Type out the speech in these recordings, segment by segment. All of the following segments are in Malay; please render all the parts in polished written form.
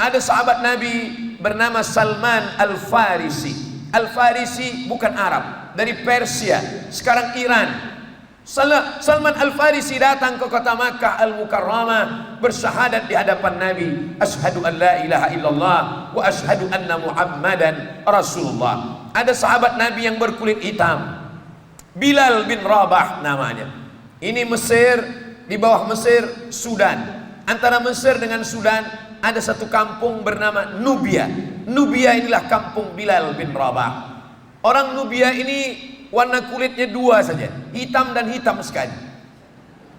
Ada sahabat Nabi bernama Salman Al-Farisi. Al-Farisi bukan Arab, dari Persia, sekarang Iran. Salman Al-Farisi datang ke kota Makkah Al-Mukarramah, bersyahadat di hadapan Nabi, asyhadu an la ilaha illallah wa asyhadu anna Muhammadan Rasulullah. Ada sahabat Nabi yang berkulit hitam, Bilal bin Rabah namanya. Ini Mesir, di bawah Mesir Sudan. Antara Mesir dengan Sudan ada satu kampung bernama Nubia. Nubia inilah kampung Bilal bin Rabah. Orang Nubia ini warna kulitnya dua saja, hitam dan hitam sekali,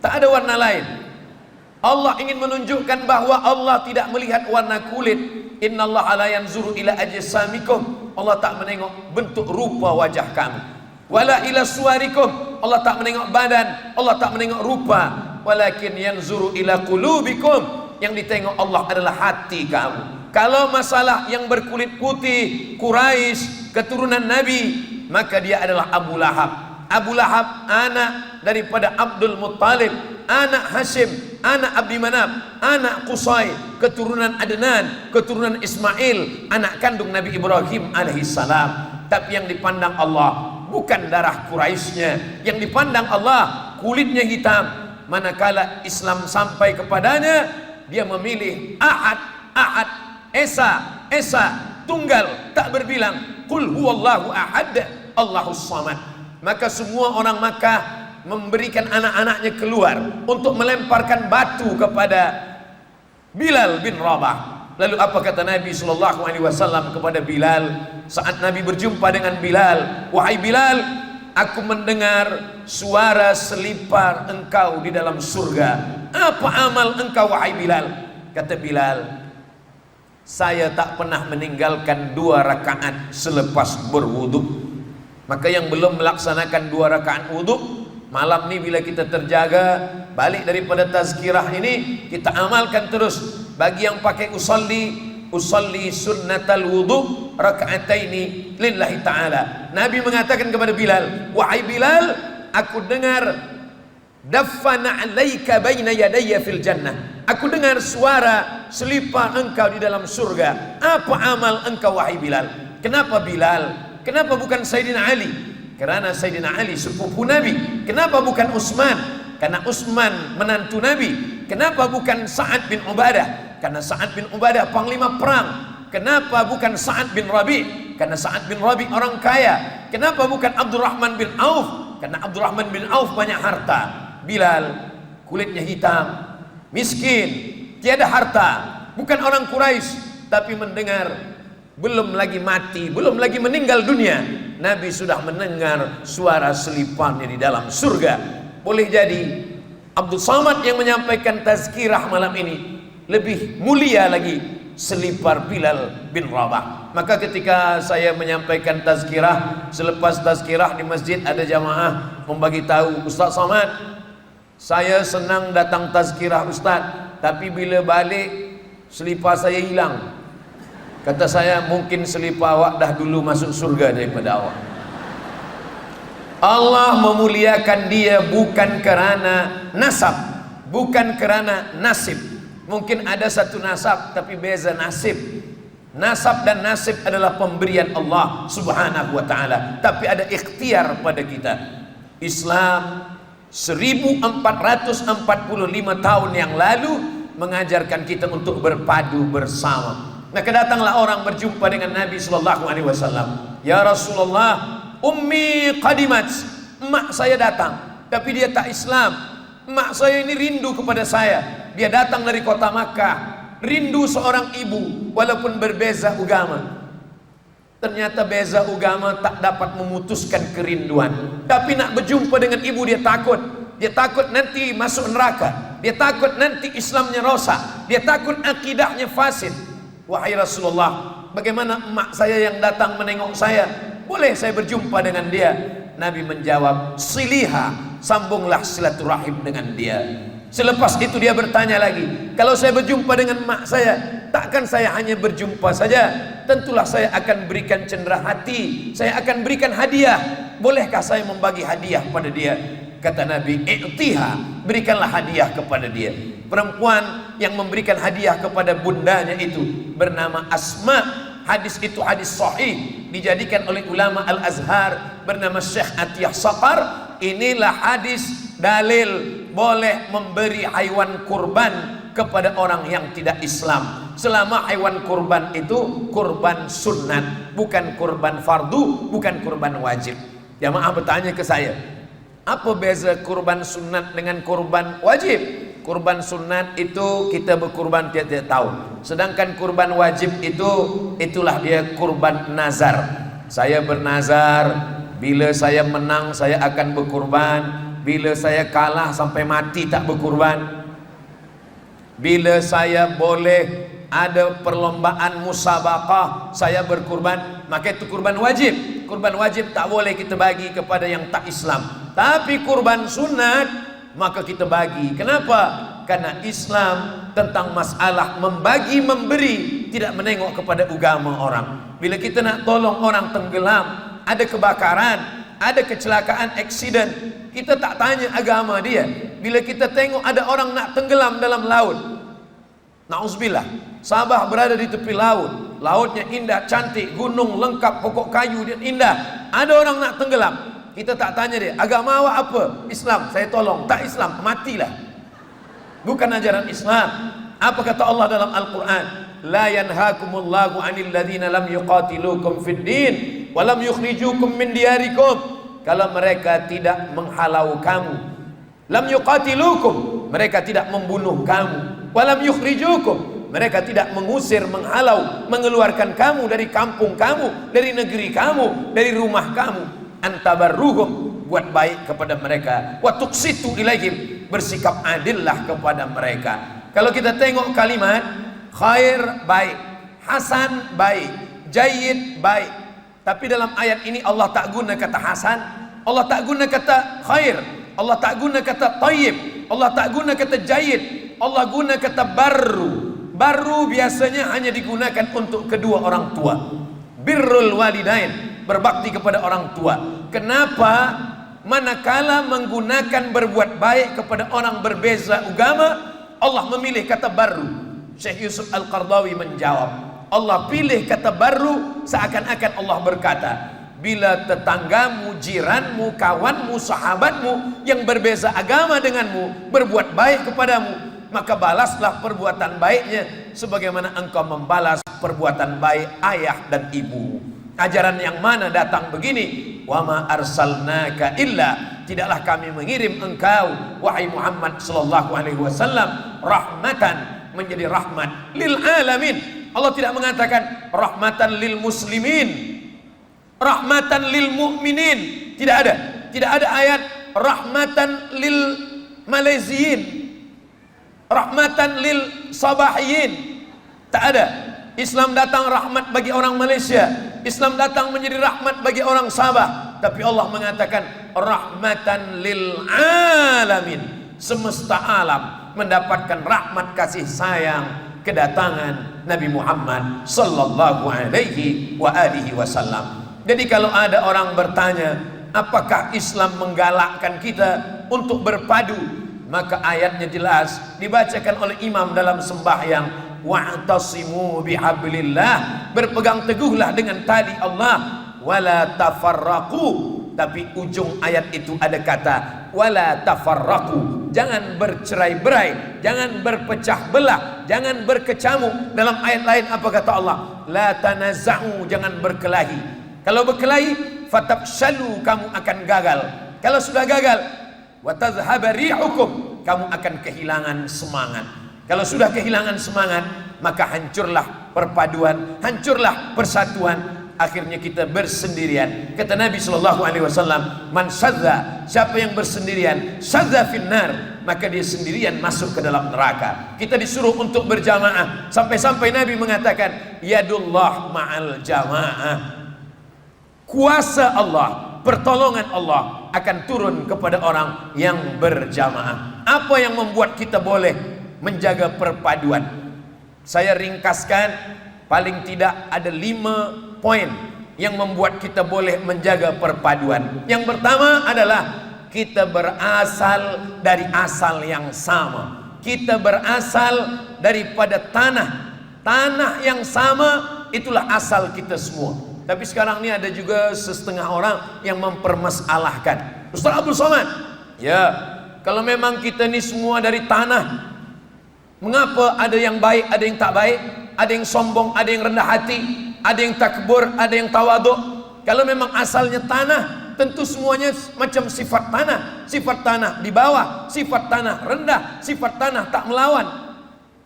tak ada warna lain. Allah ingin menunjukkan bahwa Allah tidak melihat warna kulit. Innallaha la yanzuru ila ajsamikum, Allah tak menengok bentuk rupa wajah kamu. Wala ila suwarikum, Allah tak menengok badan, Allah tak menengok rupa. Walakin yanzuru ila qulubikum, yang ditengok Allah adalah hati kamu. Kalau masalah yang berkulit putih, Quraisy, keturunan Nabi, maka dia adalah Abu Lahab. Abu Lahab anak daripada Abdul Muttalib, anak Hashim, anak Abdi Manaf, anak Qusay, keturunan Adnan, keturunan Ismail, anak kandung Nabi Ibrahim alaihissalam. Tapi yang dipandang Allah bukan darah Quraisynya, yang dipandang Allah kulitnya hitam. Manakala Islam sampai kepadanya, dia memilih Ahad, Ahad, Esa, Esa, tunggal, tak berbilang. Qul huwallahu ahad, Allahus samad. Maka semua orang Makkah memberikan anak-anaknya keluar untuk melemparkan batu kepada Bilal bin Rabah. Lalu apa kata Nabi SAW kepada Bilal saat Nabi berjumpa dengan Bilal? Wahai Bilal, aku mendengar suara selipar engkau di dalam surga. Apa amal engkau wahai Bilal? Kata Bilal, saya tak pernah meninggalkan 2 rakaat selepas berwudu. Maka yang belum melaksanakan 2 rakaat wudu, malam ini bila kita terjaga balik daripada tazkirah ini, kita amalkan terus. Bagi yang pakai usalli sunnatal wudu raka'ataini lillahi ta'ala. Nabi mengatakan kepada Bilal, wahai Bilal, aku dengar daffana alaika baina yadayya fil jannah. Aku dengar suara selipar engkau di dalam surga. Apa amal engkau wahai Bilal? Kenapa Bilal? Kenapa bukan Sayyidina Ali? Karena Sayyidina Ali sepupu Nabi. Kenapa bukan Utsman? Karena Utsman menantu Nabi. Kenapa bukan Sa'ad bin Ubadah? Karena Sa'ad bin Ubadah panglima perang. Kenapa bukan Sa'ad bin Rabi? Karena Sa'ad bin Rabi orang kaya. Kenapa bukan Abdurrahman bin Auf? Karena Abdurrahman bin Auf banyak harta. Bilal kulitnya hitam, miskin, tiada harta, bukan orang Quraisy, tapi mendengar, belum lagi mati, belum lagi meninggal dunia, Nabi sudah mendengar suara seliparnya di dalam surga. Boleh jadi Abdul Samad yang menyampaikan tazkirah malam ini lebih mulia lagi selipar Bilal bin Rabah. Maka ketika saya menyampaikan tazkirah, selepas tazkirah di masjid ada jamaah membagi tahu, Ustaz Samad, saya senang datang tazkirah Ustaz, tapi bila balik selipar saya hilang. Kata saya, mungkin selipar awak dah dulu masuk surga daripada awak. Allah memuliakan dia bukan kerana nasab, bukan kerana nasib. Mungkin ada satu nasab tapi beza nasib. Nasab dan nasib adalah pemberian Allah subhanahu wa ta'ala, tapi ada ikhtiar pada kita. Islam 1445 tahun yang lalu mengajarkan kita untuk berpadu bersama. Maka datanglah orang berjumpa dengan Nabi SAW. Ya Rasulullah, ummi qadimat, emak saya datang, tapi dia tak Islam. Emak saya ini rindu kepada saya. Dia datang dari kota Makkah, rindu seorang ibu walaupun berbeza agama. Ternyata beza agama tak dapat memutuskan kerinduan. Tapi nak berjumpa dengan ibu dia takut. Dia takut nanti masuk neraka. Dia takut nanti Islamnya rosak. Dia takut akidahnya fasid. Wahai Rasulullah, bagaimana emak saya yang datang menengok saya? Boleh saya berjumpa dengan dia? Nabi menjawab, siliha, sambunglah silaturahim dengan dia. Selepas itu dia bertanya lagi, kalau saya berjumpa dengan mak saya, takkan saya hanya berjumpa saja? Tentulah saya akan berikan cenderah hati, saya akan berikan hadiah. Bolehkah saya membagi hadiah pada dia? Kata Nabi, i'tiha, berikanlah hadiah kepada dia. perempuan yang memberikan hadiah kepada bundanya itu bernama Asma. Hadis itu hadis sahih, dijadikan oleh ulama Al-Azhar bernama Syekh Atiyah Saqar. Inilah hadis dalil boleh memberi haiwan kurban kepada orang yang tidak Islam, selama haiwan kurban itu kurban sunat, bukan kurban fardu, bukan kurban wajib. Jamaah bertanya ke saya, apa beza kurban sunat dengan kurban wajib? Kurban sunat itu kita berkurban tiap-tiap tahun, sedangkan kurban wajib itu itulah dia kurban nazar. Saya bernazar, bila saya menang saya akan berkurban, bila saya kalah sampai mati tak berkurban, bila saya boleh ada perlombaan musabaqah saya berkurban, maka itu kurban wajib. Kurban wajib tak boleh kita bagi kepada yang tak Islam, tapi kurban sunat maka kita bagi. Kenapa? Karena Islam tentang masalah membagi memberi, tidak menengok kepada agama orang. Bila kita nak tolong orang tenggelam, ada kebakaran, ada kecelakaan, aksiden, kita tak tanya agama dia. Bila kita tengok ada orang nak tenggelam dalam laut, na'udzubillah, Sabah berada di tepi laut, lautnya indah, cantik, gunung lengkap, pokok kayu dia indah, ada orang nak tenggelam, kita tak tanya dia, agama awak apa? Islam, saya tolong. Tak Islam, matilah. Bukan ajaran Islam. Apa kata Allah dalam Al-Quran? La yanhakumullahu anil ladhina lam yuqatilukum fid din wa lam yukhrijukum min diyarikum. Kalau mereka tidak menghalau kamu, lam yuqatilukum, mereka tidak membunuh kamu, wa lam yukhrijukum, mereka tidak mengusir, menghalau, mengeluarkan kamu dari kampung kamu, dari negeri kamu, dari rumah kamu. Antabarruhum, buat baik kepada mereka, wa tuqsitu ilaihim, bersikap adillah kepada mereka. Kalau kita tengok kalimat khair baik, hasan baik, jayyid baik, tapi dalam ayat ini Allah tak guna kata hasan, Allah tak guna kata khair, Allah tak guna kata tayyib, Allah tak guna kata jayyid, Allah guna kata barru. Barru biasanya hanya digunakan untuk kedua orang tua. Birrul walidain, berbakti kepada orang tua. Kenapa manakala menggunakan berbuat baik kepada orang berbeza agama, Allah memilih kata barru? Syekh Yusuf Al-Qardawi menjawab, Allah pilih kata barru seakan-akan Allah berkata, bila tetanggamu, jiranmu, kawanmu, sahabatmu yang berbeza agama denganmu berbuat baik kepadamu, maka balaslah perbuatan baiknya sebagaimana engkau membalas perbuatan baik ayah dan ibu. Ajaran yang mana datang begini, wa ma arsalnaka illa, tidaklah kami mengirim engkau wahai Muhammad sallallahu alaihi wasallam rahmatan, menjadi rahmat lil alamin. Allah tidak mengatakan rahmatan lil muslimin, rahmatan lil mu'minin, tidak ada. Tidak ada ayat rahmatan lil Malaysiyin, rahmatan lil Sabahiyin, tak ada. Islam datang rahmat bagi orang Malaysia, Islam datang menjadi rahmat bagi orang Sabah, tapi Allah mengatakan rahmatan lil alamin, semesta alam mendapatkan rahmat kasih sayang kedatangan Nabi Muhammad sallallahu alaihi wa alihi wasallam. Jadi kalau ada orang bertanya, apakah Islam menggalakkan kita untuk berpadu? Maka ayatnya jelas dibacakan oleh imam dalam sembahyang, wa'tasimu bihablillah, berpegang teguhlah dengan tali Allah, wala tafarraqu, tapi ujung ayat itu ada kata wala tafarraqu, jangan bercerai-berai, jangan berpecah belah, jangan berkecamuk. Dalam ayat lain apa kata Allah? La tanaza'u, jangan berkelahi. Kalau berkelahi fatafshalu, kamu akan gagal. Kalau sudah gagal, wa tadhhaba rihukum, kamu akan kehilangan semangat. Kalau sudah kehilangan semangat, maka hancurlah perpaduan, hancurlah persatuan. Akhirnya kita bersendirian. Kata Nabi SAW, man sadza, siapa yang bersendirian, sadza finnar, maka dia sendirian masuk ke dalam neraka. Kita disuruh untuk berjamaah, sampai-sampai Nabi mengatakan yadullah ma'al jamaah, kuasa Allah, pertolongan Allah akan turun kepada orang yang berjamaah. Apa yang membuat kita boleh menjaga perpaduan? Saya ringkaskan, paling tidak ada 5 poin yang membuat kita boleh menjaga perpaduan. Yang pertama adalah kita berasal dari asal yang sama. Kita berasal daripada tanah. Tanah yang sama, itulah asal kita semua. Tapi sekarang ini ada juga setengah orang yang mempermasalahkan. Ustaz Abdul Somad, ya, kalau memang kita ini semua dari tanah, mengapa ada yang baik, ada yang tak baik, ada yang sombong, ada yang rendah hati, ada yang takbur, ada yang tawaduk? Kalau memang asalnya tanah, tentu semuanya macam sifat tanah. Sifat tanah di bawah, sifat tanah rendah, sifat tanah tak melawan.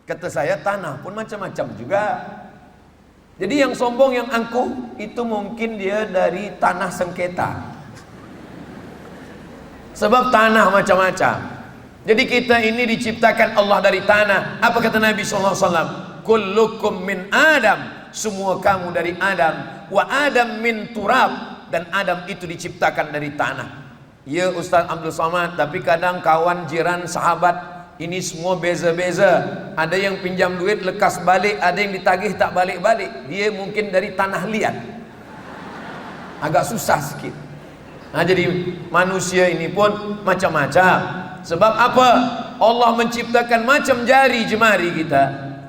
Kata saya, tanah pun macam-macam juga. Jadi yang sombong, yang angkuh, itu mungkin dia dari tanah sengketa. Sebab tanah macam-macam. Jadi kita ini diciptakan Allah dari tanah. Apa kata Nabi SAW? Kullukum min Adam. Semua kamu dari Adam. Wa Adam min turab. Dan Adam itu diciptakan dari tanah. Ya Ustaz Abdul Somad, tapi kadang kawan, jiran, sahabat, ini semua beza-beza. Ada yang pinjam duit lekas balik, ada yang ditagih tak balik-balik. Dia mungkin dari tanah liat. Agak susah sikit. Nah, jadi manusia ini pun macam-macam. Sebab apa? Allah menciptakan macam jari jemari kita.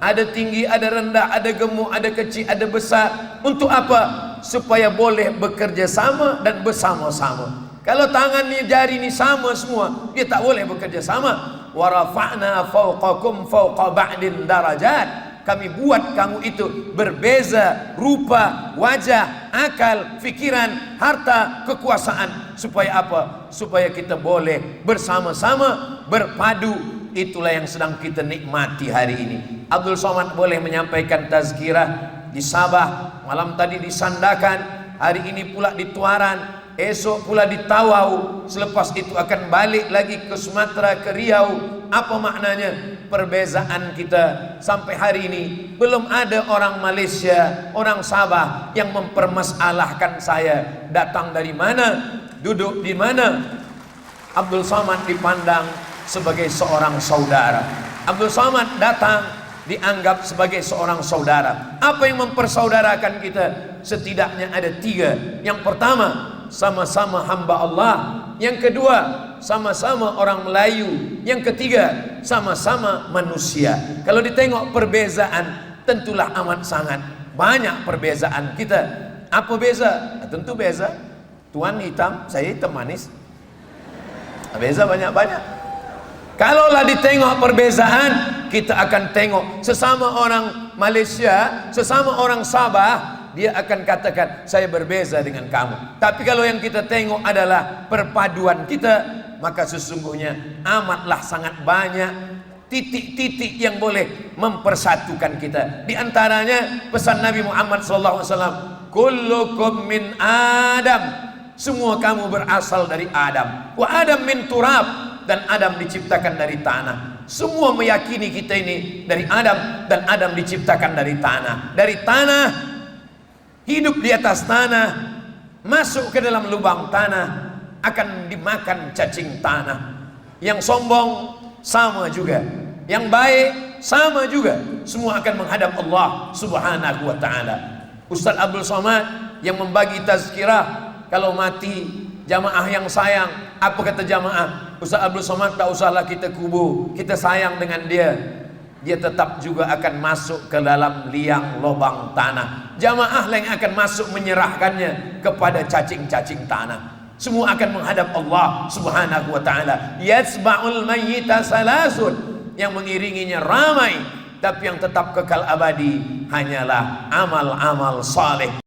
Ada tinggi, ada rendah, ada gemuk, ada kecil, ada besar. Untuk apa? Supaya boleh bekerja sama dan bersama-sama. Kalau tangan ni, jari ni sama semua, dia tak boleh bekerja sama. Wa rafa'na fawqakum fawqa ba'din darajat. Kami buat kamu itu berbeza rupa, wajah, akal, fikiran, harta, kekuasaan. Supaya apa? Supaya kita boleh bersama-sama, berpadu. Itulah yang sedang kita nikmati hari ini. Abdul Somad boleh menyampaikan tazkirah di Sabah, malam tadi di Sandakan, hari ini pula di Tuaran, esok pula di Tawau, selepas itu akan balik lagi ke Sumatera, ke Riau. Apa maknanya? Perbezaan kita sampai hari ini belum ada orang Malaysia, orang Sabah yang mempermasalahkan saya datang dari mana, duduk di mana. Abdul Somad dipandang sebagai seorang saudara. Abdul Somad datang dianggap sebagai seorang saudara. Apa yang mempersaudarakan kita? Setidaknya ada 3. Yang pertama, sama-sama hamba Allah. Yang kedua, sama-sama orang Melayu. Yang ketiga, sama-sama manusia. Kalau ditengok perbezaan, tentulah amat sangat banyak perbezaan kita. Apa beza? Tentu beza. Tuan hitam, saya hitam manis. Beza banyak-banyak. Kalaulah ditengok perbezaan, kita akan tengok sesama orang Malaysia, sesama orang Sabah, dia akan katakan saya berbeza dengan kamu. Tapi kalau yang kita tengok adalah perpaduan kita, maka sesungguhnya amatlah sangat banyak titik-titik yang boleh mempersatukan kita. Di antaranya pesan Nabi Muhammad SAW, kullukum min Adam. Semua kamu berasal dari Adam. Wa Adam min turab. Dan Adam diciptakan dari tanah. Semua meyakini kita ini dari Adam, dan Adam diciptakan dari tanah. Dari tanah, hidup di atas tanah, masuk ke dalam lubang tanah, akan dimakan cacing tanah. Yang sombong sama juga, yang baik sama juga. Semua akan menghadap Allah Subhanahu wa ta'ala. Ustaz Abdul Somad yang membagi tazkirah, kalau mati jamaah yang sayang, apa kata jamaah? Ustaz Abdul Somad tak usahlah kita kubur, kita sayang dengan dia. Dia tetap juga akan masuk ke dalam liang lubang tanah. Jamaah yang akan masuk menyerahkannya kepada cacing-cacing tanah. Semua akan menghadap Allah Subhanahu wa ta'ala. Yatsba'ul mayyita salasun. Yang mengiringinya ramai, tapi yang tetap kekal abadi hanyalah amal-amal saleh.